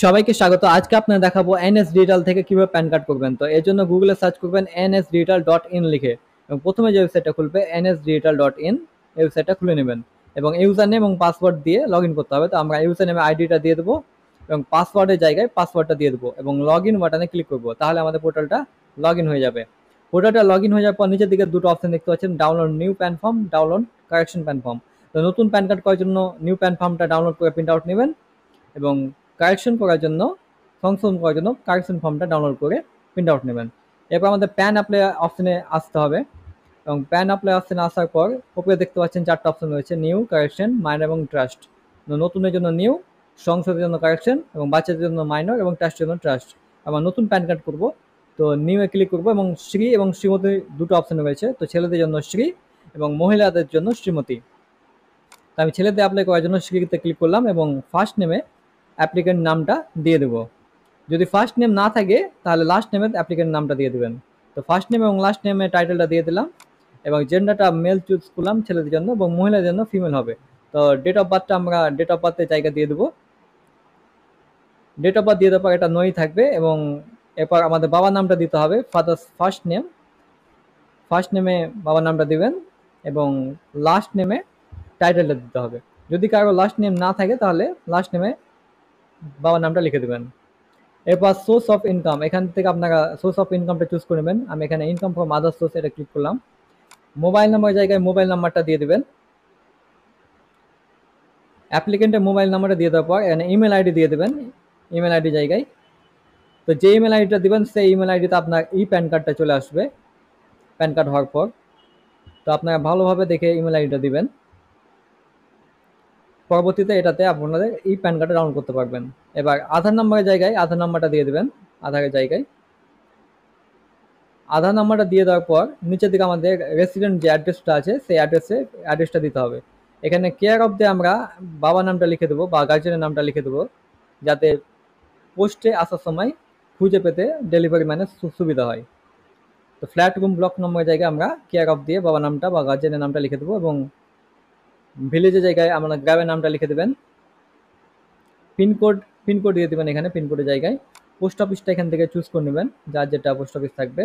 সবাইকে স্বাগত। আজকে আপনাদের দেখাবো এনএস ডিজিটাল থেকে কিভাবে প্যান কার্ড করবেন। তো এর জন্য গুগলে সার্চ করবেন nsdigital.in লিখে এবং প্রথমে যে ওয়েবসাইটটা খুলবে nsdigital.in, এই ওয়েবসাইটটা খুলে নেবেন এবং ইউজার নেম এবং পাসওয়ার্ড দিয়ে লগ ইন করতে হবে। তো আমরা ইউজার নেমে আইডিটা দিয়ে দেবো এবং পাসওয়ার্ডের জায়গায় পাসওয়ার্ডটা দিয়ে দেবো এবং লগ ইন বাটনে ক্লিক করবো, তাহলে আমাদের পোর্টালটা লগ ইন হয়ে যাবে। পোর্টালটা লগ ইন হয়ে যাওয়ার পর নিচের দিকে দুটো অপশন দেখতে পাচ্ছেন, download new pan form, download correction pan form. তো নতুন প্যান কার্ড করার জন্য নিউ প্যান ফর্মটা ডাউনলোড করে প্রিন্ট আউট নেবেন এবং কারেকশন করার জন্য সংশোধন করার জন্য কারেকশন ফর্মটা ডাউনলোড করে প্রিন্ট আউট নেবেন। এরপর আমাদের প্যান অ্যাপ্লাই অপশনে আসতে হবে এবং প্যান অ্যাপ্লাই অপশনে আসার পর উপরে দেখতে পাচ্ছেন চারটা অপশন রয়েছে, নিউ, কারেকশন, মাইনর এবং ট্রাস্ট। নতুনের জন্য নিউ, সংশোধনের জন্য কারেকশন এবং বাচ্চাদের জন্য মাইনর এবং ট্রাস্টের জন্য ট্রাস্ট। আমার নতুন প্যান কার্ড করবো, তো নিউ এ ক্লিক করবো এবং শ্রী এবং শ্রীমতী দুটো অপশন রয়েছে। তো ছেলেদের জন্য শ্রী এবং মহিলাদের জন্য শ্রীমতী। তো আমি ছেলেদের অ্যাপ্লাই করার জন্য শ্রীতে ক্লিক করলাম এবং ফার্স্ট নেমে অ্যাপ্লিকেন্ট নামটা দিয়ে দেবো। যদি ফার্স্ট নেম না থাকে তাহলে লাস্ট নেমে অ্যাপ্লিকেন্ট নামটা দিয়ে দেবেন। তো ফার্স্ট নেম এবং লাস্ট নেমে টাইটেলটা দিয়ে দিলাম এবং জেন্ডারটা মেল চুজ করলাম ছেলেদের জন্য এবং মহিলাদের জন্য ফিমেল হবে। তো ডেট অফ বার্থটা আমরা ডেট অফ বার্থের জায়গা দিয়ে দেবো। ডেট অফ বার্থ দিয়ে দেওয়ার পর এটা নই থাকবে এবং এরপর আমাদের বাবার নামটা দিতে হবে, ফাদার্স ফার্স্ট নেম। ফার্স্ট নেমে বাবার নামটা দিবেন এবং লাস্ট নেমে টাইটেলটা দিতে হবে। যদি কারো লাস্ট নেম না থাকে তাহলে লাস্ট নেমে বাবার নামটা লিখে দেবেন। এরপর সোর্স অফ ইনকাম, এখান থেকে আপনারা সোর্স অফ ইনকামটা চুজ করে নেবেন। আমি এখানে ইনকাম ফ্রম আদার সোর্স এটা ক্লিক করলাম। মোবাইল নাম্বারের জায়গায় মোবাইল নাম্বারটা দিয়ে দেবেন। অ্যাপ্লিকেন্টের মোবাইল নাম্বারটা দিয়ে দেওয়ার পর এখানে ইমেল আইডি দিয়ে দেবেন, ইমেল আইডি জায়গায়। তো যে ইমেল আইডিটা দেবেন সেই ইমেল আইডিতে আপনার প্যান কার্ডটা চলে আসবে প্যান কার্ড হওয়ার পর। তো আপনারা ভালোভাবে দেখে ইমেল আইডিটা দিবেন, পরবর্তীতে এটাতে আপনাদের প্যান কার্ডটা ডাউনলোড করতে পারবেন। এবার আধার নাম্বারের জায়গায় আধার নাম্বারটা দিয়ে দেবেন, আধারের জায়গায় আধার নাম্বারটা দিয়ে দেওয়ার পর নিচের দিকে আমাদের রেসিডেন্ট যে অ্যাড্রেসটা আছে সেই অ্যাড্রেসটা দিতে হবে। এখানে কেয়ার অফ দিয়ে আমরা বাবার নামটা লিখে দেবো বা গার্জেনের নামটা লিখে দেবো, যাতে পোস্টে আসার সময় খুঁজে পেতে ডেলিভারি ম্যানের সুবিধা হয়। তো ফ্ল্যাট রুম ব্লক নম্বরের জায়গায় আমরা কেয়ার অফ দিয়ে বাবার নামটা বা গার্জেনের নামটা লিখে দেবো এবং ভিলেজের জায়গায় আমরা গ্রামের নামটা লিখে দেবেন। পিনকোড দিয়ে দেবেন এখানে পিনকোডের জায়গায়। পোস্ট অফিসটা এখান থেকে চুজ করে নেবেন, যার যেটা পোস্ট অফিস থাকবে।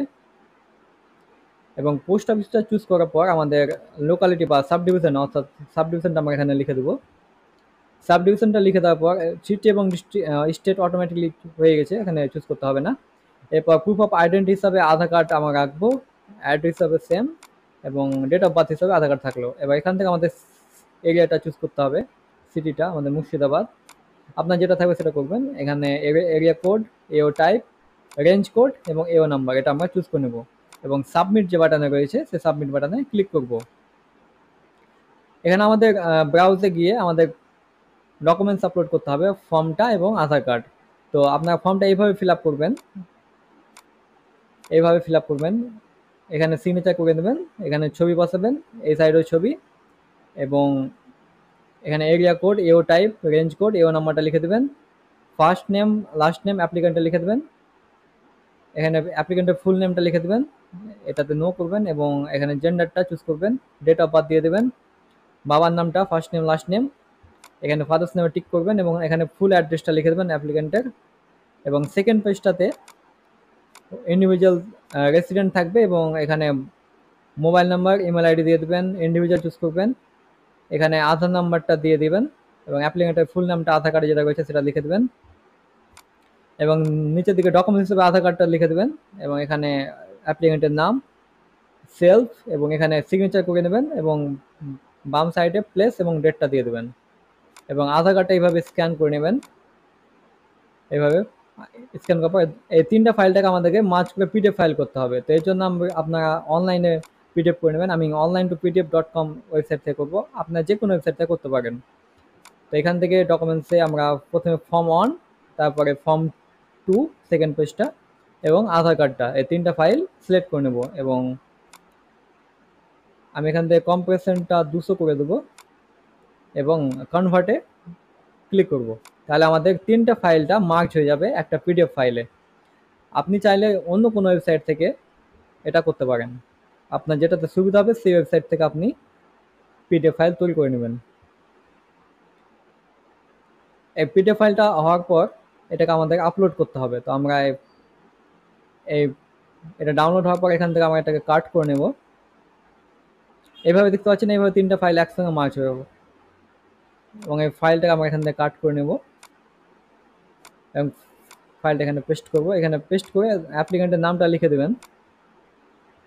এবং পোস্ট অফিসটা চুজ করার পর আমাদের লোকালিটি বা সাব ডিভিশন, অর্থাৎ সাব ডিভিশনটা আমরা এখানে লিখে দেবো। সাব ডিভিশনটা লিখে দেওয়ার পর সিটি এবং স্টেট অটোমেটিকলি হয়ে গেছে, এখানে চুজ করতে হবে না। এরপর প্রুফ অফ আইডেন্টি হিসাবে আধার কার্ড আমরা রাখবো, অ্যাড্রেস হিসাবে সেম এবং ডেট অফ বার্থ হিসাবে আধার কার্ড থাকলো। এবার এখান থেকে আমাদের এরিয়াটা চুজ করতে হবে, সিটিটা আমাদের মুর্শিদাবাদ। আপনার যেটা থাকবে সেটা করবেন। এখানে এরিয়া কোড, এও টাইপ, রেঞ্জ কোড এবং এও নাম্বার এটা আমরা চুজ করে নেব এবং সাবমিট যে বাটনে রয়েছে সেই সাবমিট বাটনে ক্লিক করব। এখানে আমাদের ব্রাউজে গিয়ে আমাদের ডকুমেন্টস আপলোড করতে হবে, ফর্মটা এবং আধার কার্ড। তো আপনার ফর্মটা এইভাবে ফিল আপ করবেন, এইভাবে ফিল আপ করবেন। এখানে সিগনেচার করে দেবেন, এখানে ছবি বসাবেন, এই সাইডেও ছবি এবং এখানে এরিয়া কোড, এও টাইপ, রেঞ্জ কোড, এও নাম্বারটা লিখে দেবেন। ফার্স্ট নেম, লাস্ট নেম অ্যাপ্লিকেন্টটা লিখে দেবেন। এখানে অ্যাপ্লিকেন্টের ফুল নেমটা লিখে দেবেন, এটাতে নো করবেন এবং এখানে জেন্ডারটা চুজ করবেন, ডেট অফ বার্থ দিয়ে দেবেন, বাবার নামটা ফার্স্ট নেম লাস্ট নেম, এখানে ফাদার্স নেমে টিক করবেন এবং এখানে ফুল অ্যাড্রেসটা লিখে দেবেন অ্যাপ্লিকেন্টের। এবং সেকেন্ড পেজটাতে ইন্ডিভিজুয়াল রেসিডেন্ট থাকবে এবং এখানে মোবাইল নাম্বার, ইমেল আইডি দিয়ে দেবেন, ইন্ডিভিজুয়াল চুজ করবেন, এখানে আধার নাম্বারটা দিয়ে দিবেন এবং অ্যাপ্লিকেন্টের ফুল নামটা আধার কার্ডে যেটা রয়েছে সেটা লিখে দেবেন এবং নিচের দিকে ডকুমেন্ট হিসেবে আধার কার্ডটা লিখে দেবেন এবং এখানে অ্যাপ্লিকেন্টের নাম, সেলফ এবং এখানে সিগনেচার করে নেবেন এবং বাম সাইডে প্লেস এবং ডেটটা দিয়ে দেবেন এবং আধার কার্ডটা এইভাবে স্ক্যান করে নেবেন। এইভাবে স্ক্যান করার পর এই তিনটা ফাইলটাকে আমাদেরকে মার্জ করে পিডিএফ ফাইল করতে হবে। তো এর জন্য আপনারা অনলাইনে পিডিএফ করে নেবেন। আমি online2pdf.com ওয়েবসাইট থেকে করবো, আপনারা যে কোনো ওয়েবসাইট থেকে করতে পারেন। তো এখান থেকে ডকুমেন্টসে আমরা প্রথমে ফর্ম 1, তারপরে ফর্ম 2 সেকেন্ড পেজটা এবং আধার কার্ডটা, এই তিনটা ফাইল সিলেক্ট করে নেব এবং আমি এখান থেকে কম্প্রেশনটা 200 করে দেবো এবং কনভার্টে ক্লিক করব। তাহলে আমাদের তিনটা ফাইলটা মার্জ হয়ে যাবে একটা পিডিএফ ফাইলে। আপনি চাইলে অন্য কোনো ওয়েবসাইট থেকে এটা করতে পারেন, আপনার যেটাতে সুবিধা হবে সেই ওয়েবসাইট থেকে আপনি পিডিএফ ফাইল তৈরি করে নেবেন। এই পিডিএফ ফাইলটা হওয়ার পর এটাকে আমাদের আপলোড করতে হবে। তো আমরা এই এটা ডাউনলোড হওয়ার পর এখান থেকে আমরা এটাকে কাট করে নেব। এইভাবে দেখতে পাচ্ছেন, এইভাবে 3টা ফাইল একসঙ্গে মার্জ হয়ে যাবে এবং এই ফাইলটাকে আমরা এখান থেকে কাট করে নেব এবং ফাইলটা এখানে পেস্ট করব। এখানে পেস্ট করে অ্যাপ্লিকেন্টের নামটা লিখে দেবেন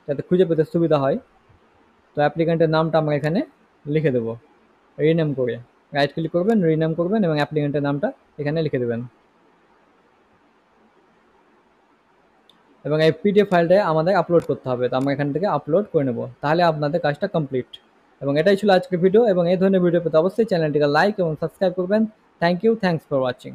যাতে খুঁজে পেতে সুবিধা হয়। তো অ্যাপ্লিকেন্টের নামটা আমরা এখানে লিখে দেব রিনেম করে। রাইট ক্লিক করবেন, রিনেম করবেন এবং অ্যাপ্লিকেন্টের নামটা এখানে লিখে দেবেন এবং এই পিডিএফ ফাইলটা আমাদের আপলোড করতে হবে। তো আমরা এখান থেকে আপলোড করে নেব, তাহলে আপনাদের কাজটা কমপ্লিট। এবং এটাই ছিল আজকের ভিডিও, এবং এই ধরনের ভিডিও পেতে অবশ্যই চ্যানেলটিকে লাইক এবং সাবস্ক্রাইব করবেন। Thank you, thanks for watching.